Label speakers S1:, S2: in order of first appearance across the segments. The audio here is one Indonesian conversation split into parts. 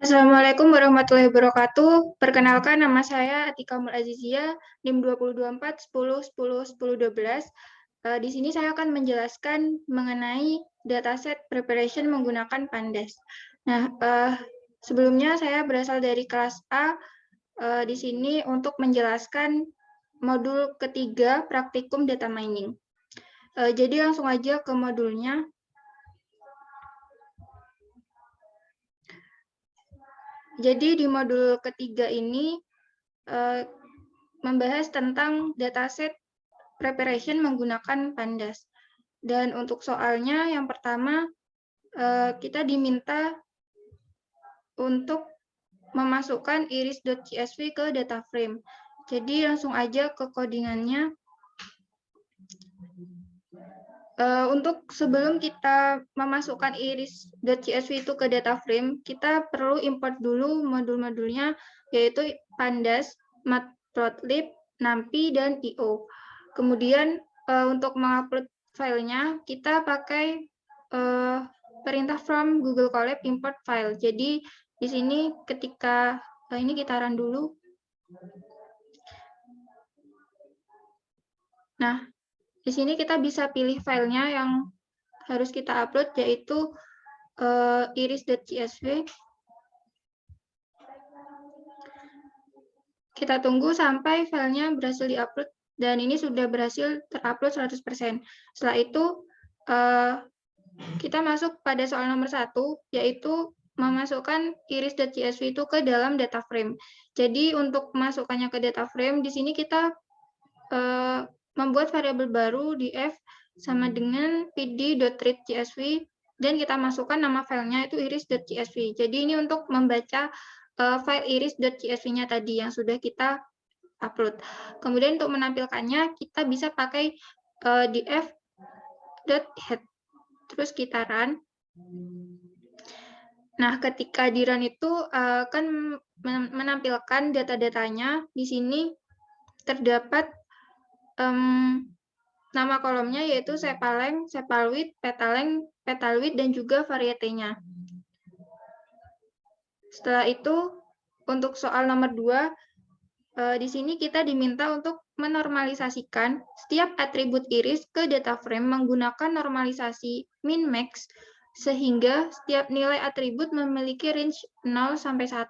S1: Assalamualaikum warahmatullahi wabarakatuh. Perkenalkan, nama saya Atika Azizia, NIM 2024 10 10 10 12. Di sini saya akan menjelaskan mengenai dataset preparation menggunakan Pandas. Nah, sebelumnya saya berasal dari kelas A. Di sini untuk menjelaskan modul ketiga praktikum data mining. Jadi langsung aja ke modulnya. Jadi di modul ketiga ini membahas tentang dataset preparation menggunakan Pandas. Dan untuk soalnya yang pertama kita diminta untuk memasukkan iris.csv ke data frame. Jadi langsung aja ke codingannya. Untuk sebelum kita memasukkan iris.csv itu ke data frame, kita perlu import dulu modul-modulnya, yaitu Pandas, Matplotlib, NumPy, dan IO. Kemudian untuk mengupload filenya, kita pakai perintah from Google Colab import file. Jadi di sini ketika ini kita run dulu. Nah, di sini kita bisa pilih filenya yang harus kita upload, yaitu iris.csv. Kita tunggu sampai filenya berhasil diupload, dan ini sudah berhasil terupload 100%. Setelah itu, kita masuk pada soal nomor 1, yaitu memasukkan iris.csv itu ke dalam data frame. Jadi untuk memasukkannya ke data frame, di sini kita membuat variabel baru di f sama dengan pd.readcsv, dan kita masukkan nama filenya itu iris.csv. Jadi ini untuk membaca file iris.csv-nya tadi yang sudah kita upload. Kemudian untuk menampilkannya, kita bisa pakai df.head. Terus kita run. Nah, ketika di run itu akan menampilkan data-datanya. Di sini terdapat nama kolomnya yaitu sepaleng, sepalwidth, petaleng, petalwidth, dan juga varietenya. Setelah itu, untuk soal nomor 2, di sini kita diminta untuk menormalisasikan setiap atribut iris ke data frame menggunakan normalisasi min-max, sehingga setiap nilai atribut memiliki range 0 sampai 1.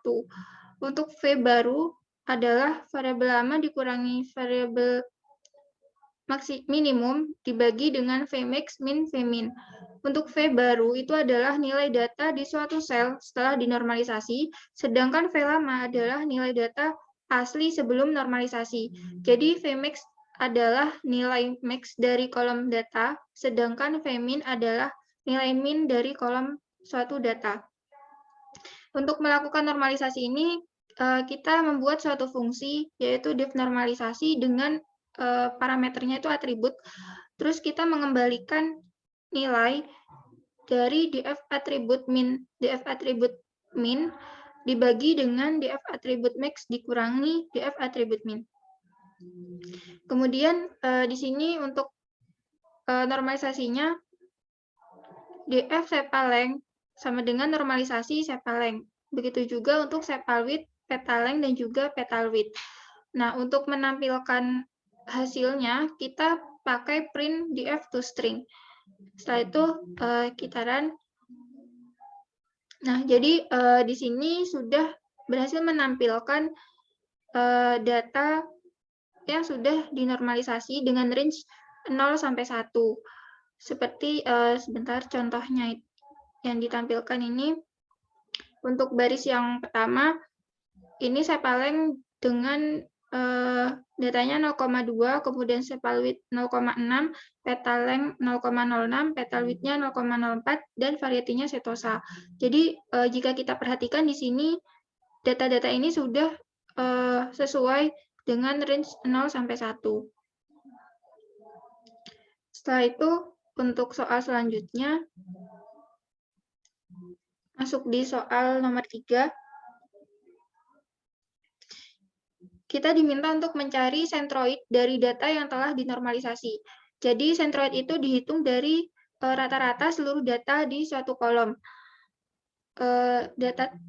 S1: Untuk V baru adalah variabel lama dikurangi variabel minimum dibagi dengan Vmax min Vmin. Untuk V baru itu adalah nilai data di suatu sel setelah dinormalisasi, sedangkan V lama adalah nilai data asli sebelum normalisasi. Jadi Vmax adalah nilai max dari kolom data, sedangkan Vmin adalah nilai min dari kolom suatu data. Untuk melakukan normalisasi ini, kita membuat suatu fungsi, yaitu divnormalisasi dengan parameternya itu atribut. Terus kita mengembalikan nilai dari df atribut min dibagi dengan df atribut max dikurangi df atribut min. Kemudian di sini untuk normalisasinya df sepaleng sama dengan normalisasi sepaleng. Begitu juga untuk sepalwidth, petaleng, dan juga petalwidth. Nah, untuk menampilkan hasilnya, kita pakai print df toString. Setelah itu, kita run. Nah, jadi di sini sudah berhasil menampilkan data yang sudah dinormalisasi dengan range 0 sampai 1. Seperti sebentar contohnya yang ditampilkan ini. Untuk baris yang pertama, ini sepaleng dengan datanya 0,2, kemudian sepalwidth 0,6, petaleng 0,06, petalwidth-nya 0,04, dan varietinya setosa. Jadi jika kita perhatikan di sini, data-data ini sudah sesuai dengan range 0 sampai 1. Setelah itu, untuk soal selanjutnya, masuk di soal nomor 3. Kita diminta untuk mencari sentroid dari data yang telah dinormalisasi. Jadi sentroid itu dihitung dari rata-rata seluruh data di suatu kolom.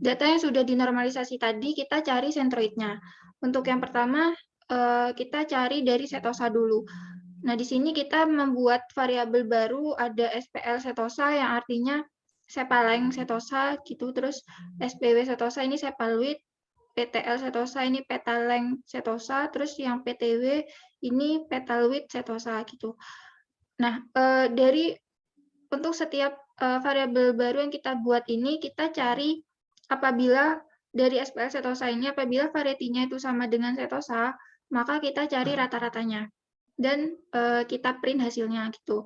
S1: data yang sudah dinormalisasi tadi, kita cari sentroidnya. Untuk yang pertama, kita cari dari setosa dulu. Nah, di sini kita membuat variabel baru, ada SPL setosa yang artinya sepaleng setosa gitu, terus SPW setosa ini sepalwit, PTL setosa ini petaleng setosa, terus yang PTW ini petalwit setosa gitu. Nah, untuk setiap variabel baru yang kita buat ini, kita cari apabila dari SPL setosa ini, apabila varietinya itu sama dengan setosa, maka kita cari rata-ratanya. Dan kita print hasilnya gitu.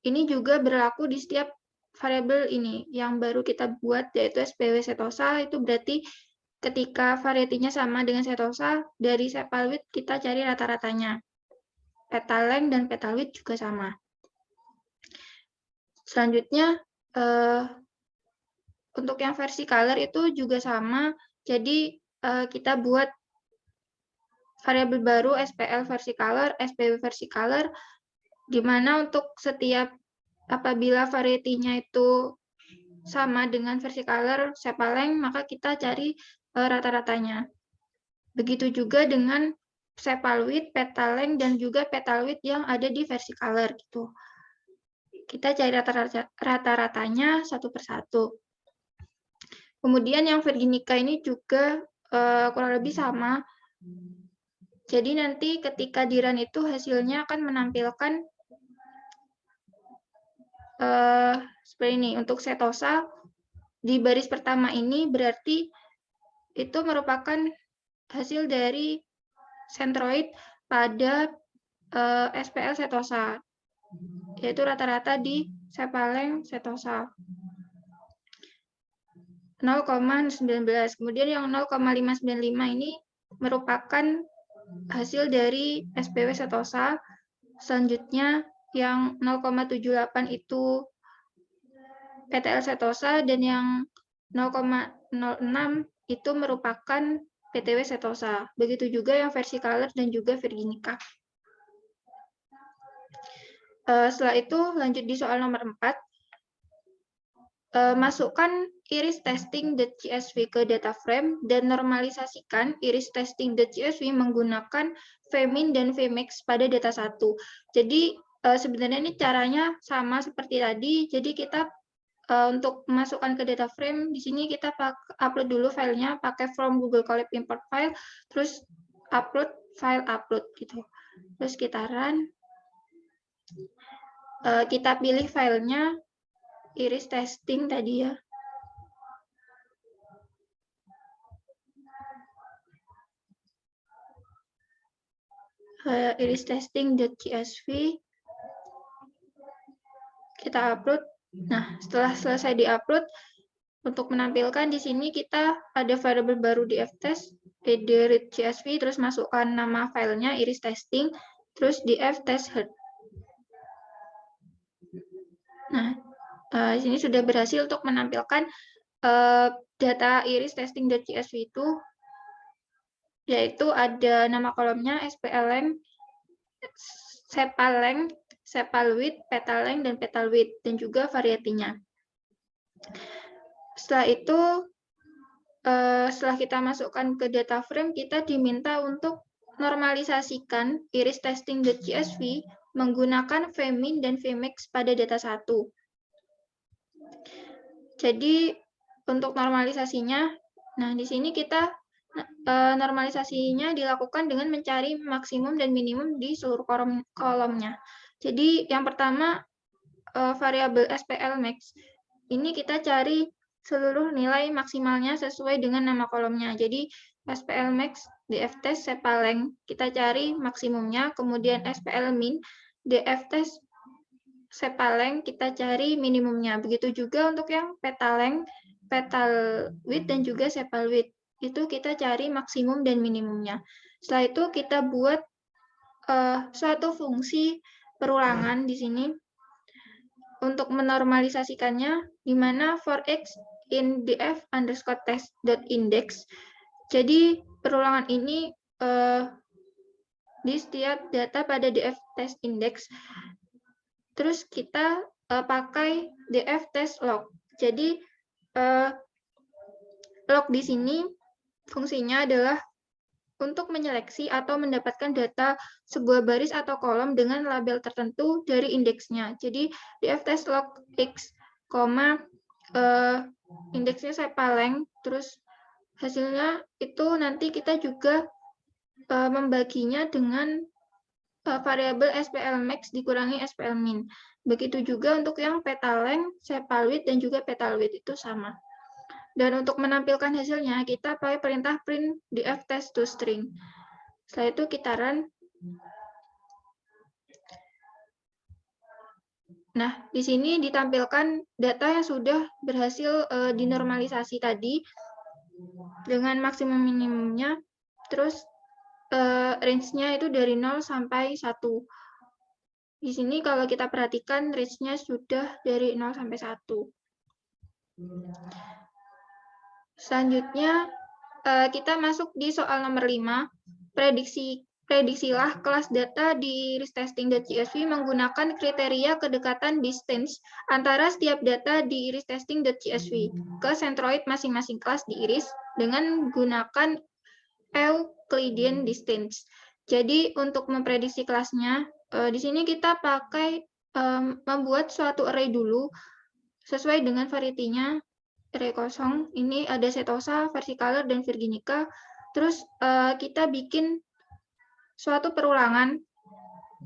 S1: Ini juga berlaku di setiap variabel ini yang baru kita buat, yaitu SPW setosa, itu berarti ketika varietinya sama dengan setosa, dari sepalwit kita cari rata-ratanya. Petaleng dan petalwit juga sama. Selanjutnya, untuk yang versi color itu juga sama, jadi kita buat variabel baru SPL versi color, SPW versi color, di mana untuk setiap apabila varietinya itu sama dengan versi color sepaleng, maka kita cari rata-ratanya. Begitu juga dengan sepalwit, petaleng, dan juga petalwit yang ada di versi color gitu. Kita cari rata-ratanya satu persatu. Kemudian yang Virginica ini juga kurang lebih sama. Jadi nanti ketika di run itu hasilnya akan menampilkan seperti ini. Untuk setosa di baris pertama ini berarti itu merupakan hasil dari sentroid pada SPL setosa, yaitu rata-rata di sepaleng setosa 0,19. Kemudian yang 0,595 ini merupakan hasil dari SPW setosa. Selanjutnya yang 0,78 itu PTL setosa, dan yang 0,06 itu merupakan PTW setosa. Begitu juga yang versi color dan juga Virginica. Setelah itu lanjut di soal nomor 4. Masukkan iris testing.csv ke data frame dan normalisasikan iris testing.csv menggunakan vmin dan vmax pada data 1. Jadi sebenarnya ini caranya sama seperti tadi. Jadi kita untuk memasukkan ke data frame, di sini kita upload dulu filenya pakai from Google Colab import file, terus upload file upload gitu. Terus kita run. Kita pilih filenya iris testing tadi ya. Iris testing.csv. Kita upload. Nah, setelah selesai di-upload, untuk menampilkan di sini kita ada variabel baru di ftest, read csv, terus masukkan nama filenya iris testing, terus di ftest head. Nah, di sini sudah berhasil untuk menampilkan data iris testing.csv itu, yaitu ada nama kolomnya SPLeng, sepaleng, sepalwit, petaleng, dan petalwit, dan juga varietinya. Setelah itu, setelah kita masukkan ke data frame, kita diminta untuk normalisasikan iris testing.csv menggunakan vmin dan vmax pada data 1. Jadi untuk normalisasinya, nah di sini kita normalisasinya dilakukan dengan mencari maksimum dan minimum di seluruh kolomnya. Jadi yang pertama variabel SPL max ini kita cari seluruh nilai maksimalnya sesuai dengan nama kolomnya. Jadi SPL max dftest sepaleng kita cari maksimumnya, kemudian SPL min dftest sepaleng kita cari minimumnya. Begitu juga untuk yang petaleng, petalwit, dan juga sepalwit. Itu kita cari maksimum dan minimumnya. Setelah itu kita buat suatu fungsi perulangan di sini untuk menormalisasikannya, di mana for x in df underscore test.index. Jadi perulangan ini di setiap data pada df test index. Terus kita pakai df test log. Jadi log di sini fungsinya adalah untuk menyeleksi atau mendapatkan data sebuah baris atau kolom dengan label tertentu dari indeksnya. Jadi di ftest log x, indeksnya sepaleng, terus hasilnya itu nanti kita juga membaginya dengan variabel SPL-max dikurangi SPL-min. Begitu juga untuk yang petaleng, sepalwidth, dan juga petalwidth itu sama. Dan untuk menampilkan hasilnya, kita pakai perintah print di ftest toString. Setelah itu kita run. Nah, di sini ditampilkan data yang sudah berhasil dinormalisasi tadi dengan maksimum minimumnya, terus range-nya itu dari 0 sampai 1. Di sini kalau kita perhatikan range-nya sudah dari 0 sampai 1. Selanjutnya, kita masuk di soal nomor 5. Prediksilah kelas data di iristesting.csv menggunakan kriteria kedekatan distance antara setiap data di iristesting.csv ke centroid masing-masing kelas di iris dengan menggunakan Euclidean distance. Jadi untuk memprediksi kelasnya, di sini kita pakai membuat suatu array dulu sesuai dengan variety-nya. Array kosong, ini ada setosa, versicolor, dan virginica. Terus kita bikin suatu perulangan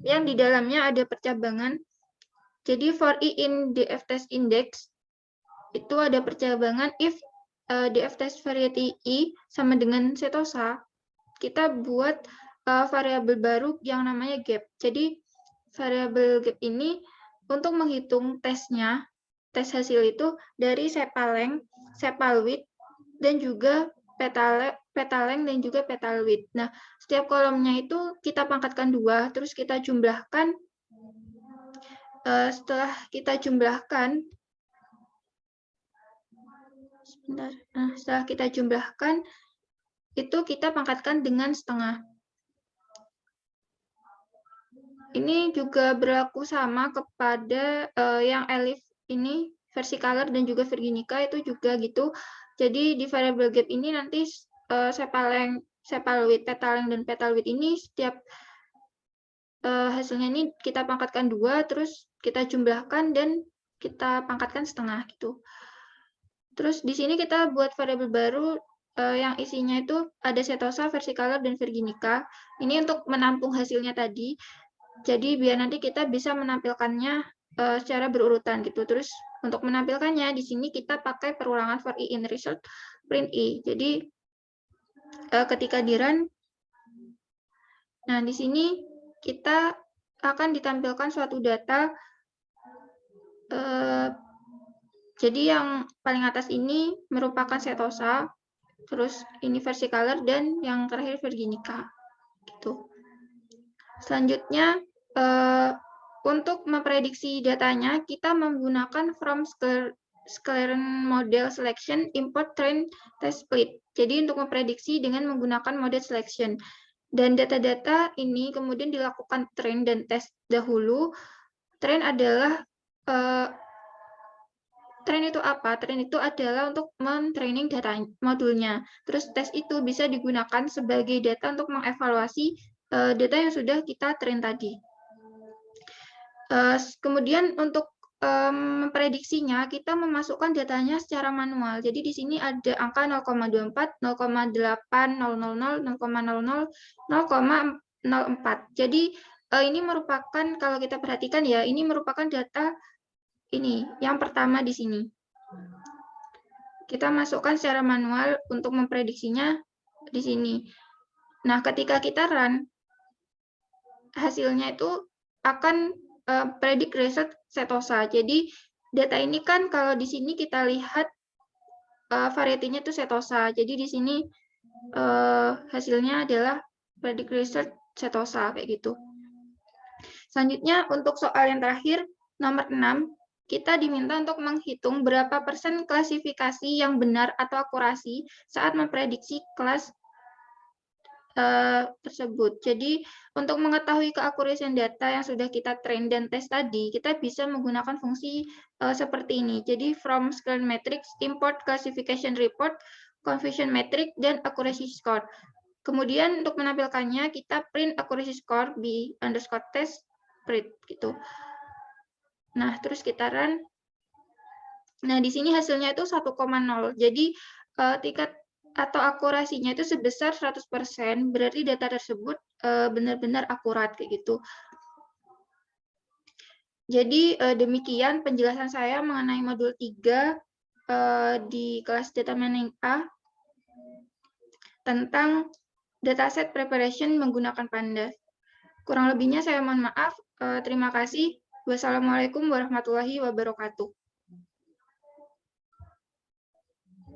S1: yang di dalamnya ada percabangan. Jadi for i in dftest index, itu ada percabangan if dftest variety i sama dengan setosa, kita buat variabel baru yang namanya gap. Jadi variabel gap ini untuk menghitung tesnya, tes hasil itu dari sepaleng, sepalwidth, dan juga petaleng dan juga petalwidth. Nah, setiap kolomnya itu kita pangkatkan 2, terus kita jumlahkan. Setelah kita jumlahkan, setelah kita jumlahkan, itu kita pangkatkan dengan setengah. Ini juga berlaku sama kepada yang elif ini, versicolor dan juga virginica itu juga gitu. Jadi di variable gap ini nanti sepaleng, sepalwidth, petaleng, dan petalwidth ini setiap hasilnya ini kita pangkatkan 2, terus kita jumlahkan dan kita pangkatkan setengah gitu. Terus di sini kita buat variabel baru yang isinya itu ada setosa, versicolor, dan virginica. Ini untuk menampung hasilnya tadi. Jadi biar nanti kita bisa menampilkannya secara berurutan gitu. Terus untuk menampilkannya di sini kita pakai perulangan for i in result print i. Jadi ketika di run, nah di sini kita akan ditampilkan suatu data. Jadi yang paling atas ini merupakan setosa, terus ini versicolor, dan yang terakhir virginica gitu. Selanjutnya, untuk memprediksi datanya, kita menggunakan from Scalarian model selection import train test split. Jadi untuk memprediksi dengan menggunakan model selection. Dan data-data ini kemudian dilakukan train dan test dahulu. Train adalah, train itu apa? Train itu adalah untuk men-training data modulnya. Terus tes itu bisa digunakan sebagai data untuk mengevaluasi data yang sudah kita train tadi. Kemudian untuk memprediksinya, kita memasukkan datanya secara manual. Jadi di sini ada angka 0,24, 0,8, 000, 0,00, 0,04. Jadi ini merupakan, kalau kita perhatikan ya, ini merupakan data ini, yang pertama di sini. Kita masukkan secara manual untuk memprediksinya di sini. Nah, ketika kita run, hasilnya itu akan predict result setosa. Jadi data ini kan kalau di sini kita lihat variety-nya itu setosa. Jadi di sini hasilnya adalah predict result setosa kayak gitu. Selanjutnya untuk soal yang terakhir nomor 6, kita diminta untuk menghitung berapa persen klasifikasi yang benar atau akurasi saat memprediksi kelas tersebut. Jadi, untuk mengetahui keakurasian data yang sudah kita train dan tes tadi, kita bisa menggunakan fungsi seperti ini. Jadi, from scale matrix, import classification report, confusion matrix, dan accuracy score. Kemudian untuk menampilkannya, kita print accuracy score b_test print gitu. Nah, terus kita run. Nah, di sini hasilnya itu 1,0. Jadi, tingkat atau akurasinya itu sebesar 100%, berarti data tersebut benar-benar akurat kayak gitu. Jadi, demikian penjelasan saya mengenai modul 3 di kelas Data Mining A tentang dataset preparation menggunakan Pandas. Kurang lebihnya saya mohon maaf. Terima kasih. Wassalamualaikum warahmatullahi wabarakatuh.